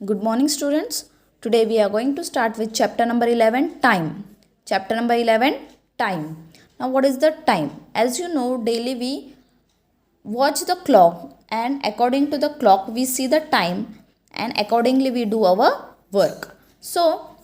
Good morning, students. Today we are going to start with chapter number 11, time. Chapter number 11, time. Now, what is the time? As you know, daily we watch the clock, and according to the clock, we see the time, and accordingly, we do our work. So,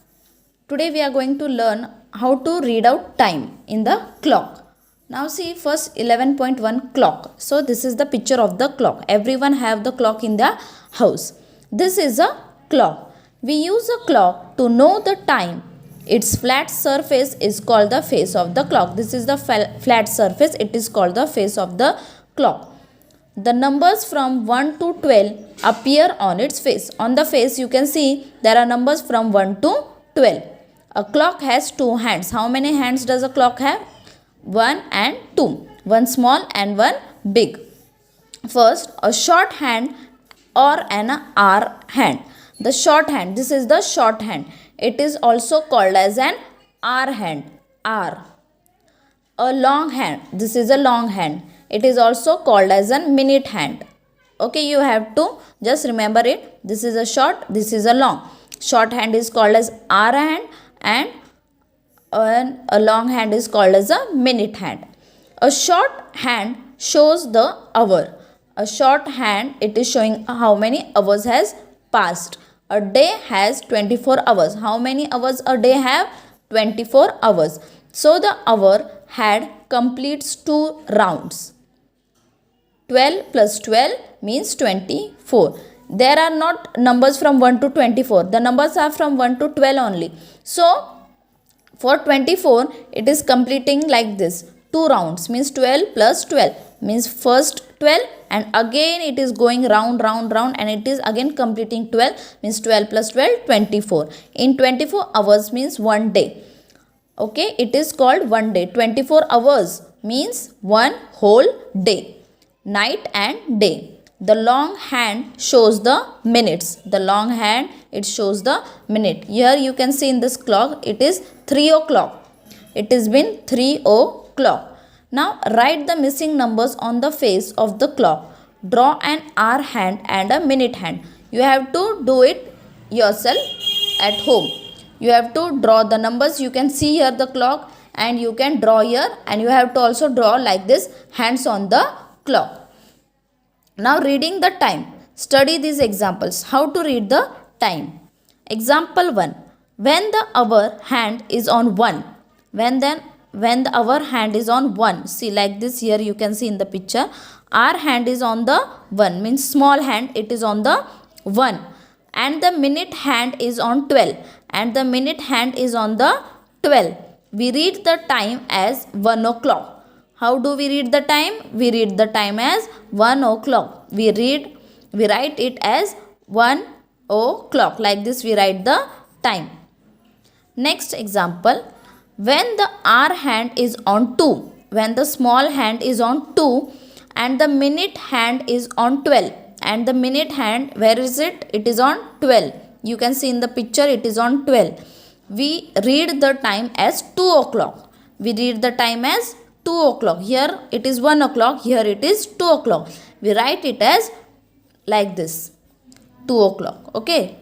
today we are going to learn how to read out time in the clock. Now see first 11.1 clock. So this is the picture of the clock. Everyone have the clock in their house. This is a clock. We use a clock to know the time. Its flat surface is called the face of the clock. This is the flat surface. It is called the face of the clock. The numbers from 1 to 12 appear on its face. On the face you can see there are numbers from 1 to 12. A clock has two hands. How many hands does a clock have? 1 and 2. One small and one big. First, a short hand or an hour hand. The short hand, this is the short hand. It is also called as an hour hand. Hour. A long hand, this is a long hand. It is also called as a minute hand. Okay, you have to just remember it. This is a short, this is a long. Short hand is called as hour hand, and a long hand is called as a minute hand. A short hand shows the hour. A short hand, it is showing how many hours has passed. A day has 24 hours. How many hours a day have? 24 hours. So the hour hand completes 2 rounds. 12 plus 12 means 24. There are not numbers from 1 to 24. The numbers are from 1 to 12 only. So for 24, it is completing like this. 2 rounds means 12 plus 12 means first 12, and again it is going round and it is again completing 12 means 12 plus 12, 24. In 24 hours means one day. Okay, it is called one day. 24 hours means one whole day. Night and day. The long hand shows the minutes. The long hand, it shows the minute. Here you can see in this clock, it is 3 o'clock. It has been 3 o'clock. Now write the missing numbers on the face of the clock. Draw an hour hand and a minute hand. You have to do it yourself at home. You have to draw the numbers. You can see here the clock, and you can draw here, and you have to also draw like this hands on the clock. Now reading the time. Study these examples. How to read the time. Example 1. When the hour hand is on 1. When the hour hand is on 1. See like this, here you can see in the picture. Our hand is on the 1. Means small hand, it is on the 1. And the minute hand is on 12. And the minute hand is on the 12. We read the time as 1 o'clock. How do we read the time? We read the time as 1 o'clock. We write it as 1 o'clock. Like this we write the time. Next example. When the hour hand is on 2. When the small hand is on 2. And the minute hand is on 12. And the minute hand, where is it? It is on 12. You can see in the picture it is on 12. We read the time as 2 o'clock. We read the time as 2 o'clock. Here it is 1 o'clock. Here it is 2 o'clock. We write it as like this. 2 o'clock. Okay.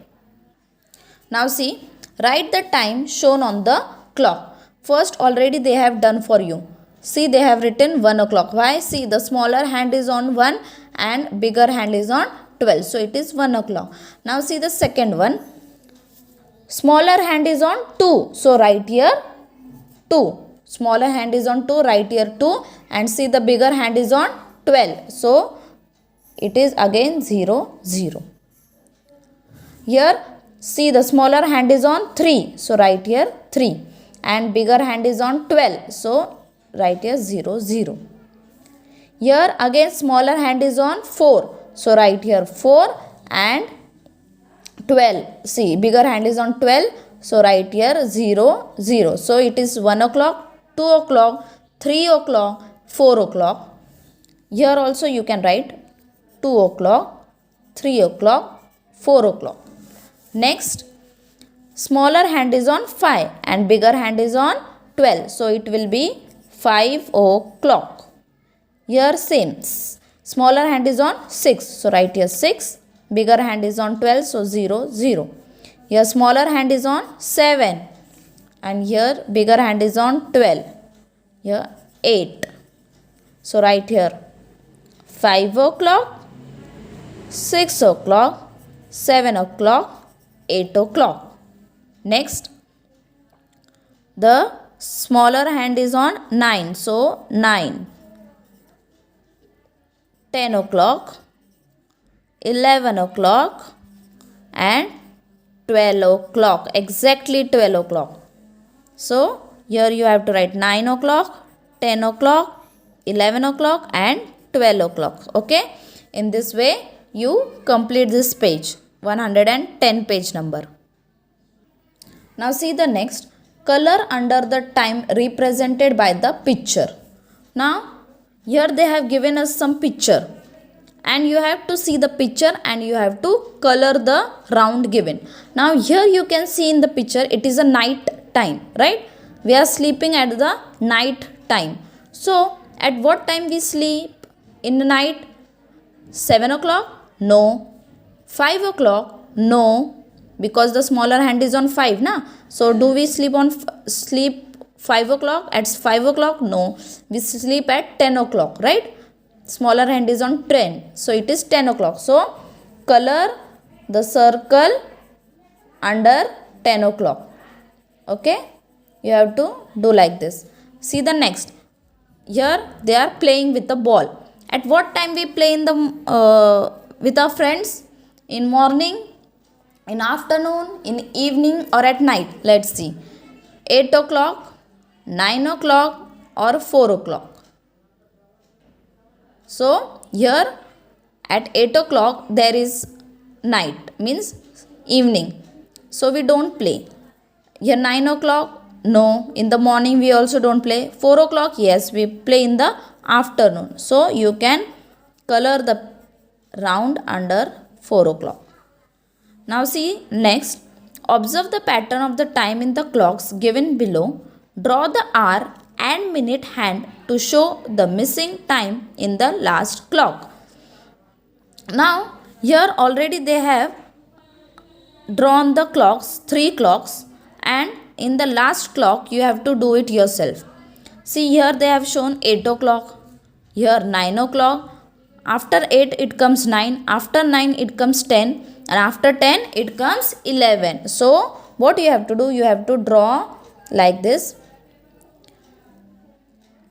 Now see. Write the time shown on the clock. First already they have done for you. See, they have written 1 o'clock. Why? See, the smaller hand is on 1 and bigger hand is on 12. So it is 1 o'clock. Now see the second one. Smaller hand is on 2. So write here 2. Smaller hand is on 2, write here 2, and see the bigger hand is on 12. So it is again 0, 0. Here see the smaller hand is on 3. So write here 3. And bigger hand is on 12. So write here 0, 0. Here again smaller hand is on 4. So write here 4 and 12. See, bigger hand is on 12. So write here 0, 0. So it is 1 o'clock, 2 o'clock, 3 o'clock, 4 o'clock. Here also you can write 2 o'clock, 3 o'clock, 4 o'clock. Next, smaller hand is on 5 and bigger hand is on 12. So it will be 5 o'clock. Here same. Smaller hand is on 6. So write here 6 Bigger hand is on 12, so 0, 0. Here smaller hand is on 7. And here bigger hand is on 12. Here 8. So write here 5 o'clock, 6 o'clock, 7 o'clock, 8 o'clock. Next, the smaller hand is on 9. So 9. 10 o'clock, 11 o'clock and 12 o'clock. Exactly 12 o'clock. So here you have to write 9 o'clock, 10 o'clock, 11 o'clock and 12 o'clock. Okay. In this way you complete this page, 110 page number. Now see the next. Color under the time represented by the picture. Now here they have given us some picture and you have to see the picture and you have to color the round given. Now here you can see in the picture it is a night time, right? We are sleeping at the night time. So at what time we sleep in the night? 7 o'clock? No. 5 o'clock? No. Because the smaller hand is on 5, na? So do we sleep 5 o'clock? At 5 o'clock? No. We sleep at 10 o'clock, right? Smaller hand is on 10. So it is 10 o'clock. So color the circle under 10 o'clock. Okay? You have to do like this. See the next. Here they are playing with the ball. At what time we play in the with our friends? In morning, in afternoon, in evening or at night? Let's see. 8 o'clock, 9 o'clock or 4 o'clock. So here at 8 o'clock there is night, means evening. So we don't play. Here 9 o'clock, no. In the morning we also don't play. 4 o'clock, yes, we play in the afternoon. So you can color the round under 4 o'clock. Now see next. Observe the pattern of the time in the clocks given below. Draw the hour and minute hand to show the missing time in the last clock. Now here already they have drawn the clocks, 3 clocks, and in the last clock you have to do it yourself. See here they have shown 8 o'clock, here 9 o'clock, after 8 it comes 9, after 9 it comes 10 and after 10 it comes 11. So what you have to do, you have to draw like this.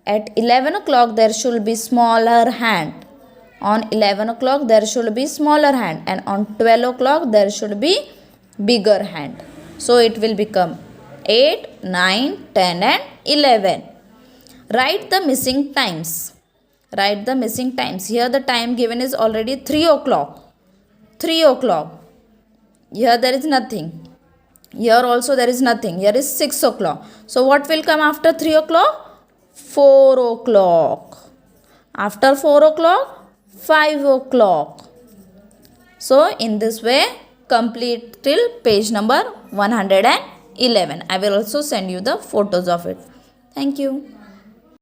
At 11 o'clock there should be smaller hand. On 11 o'clock there should be smaller hand and on 12 o'clock there should be bigger hand. So it will become 8, 9, 10 and 11. Write the missing times. Write the missing times. Here the time given is already 3 o'clock. 3 o'clock. Here there is nothing. Here also there is nothing. Here is 6 o'clock. So what will come after 3 o'clock? 4 o'clock. After 4 o'clock, 5 o'clock. So in this way, complete till page number 111. I will also send you the photos of it. Thank you.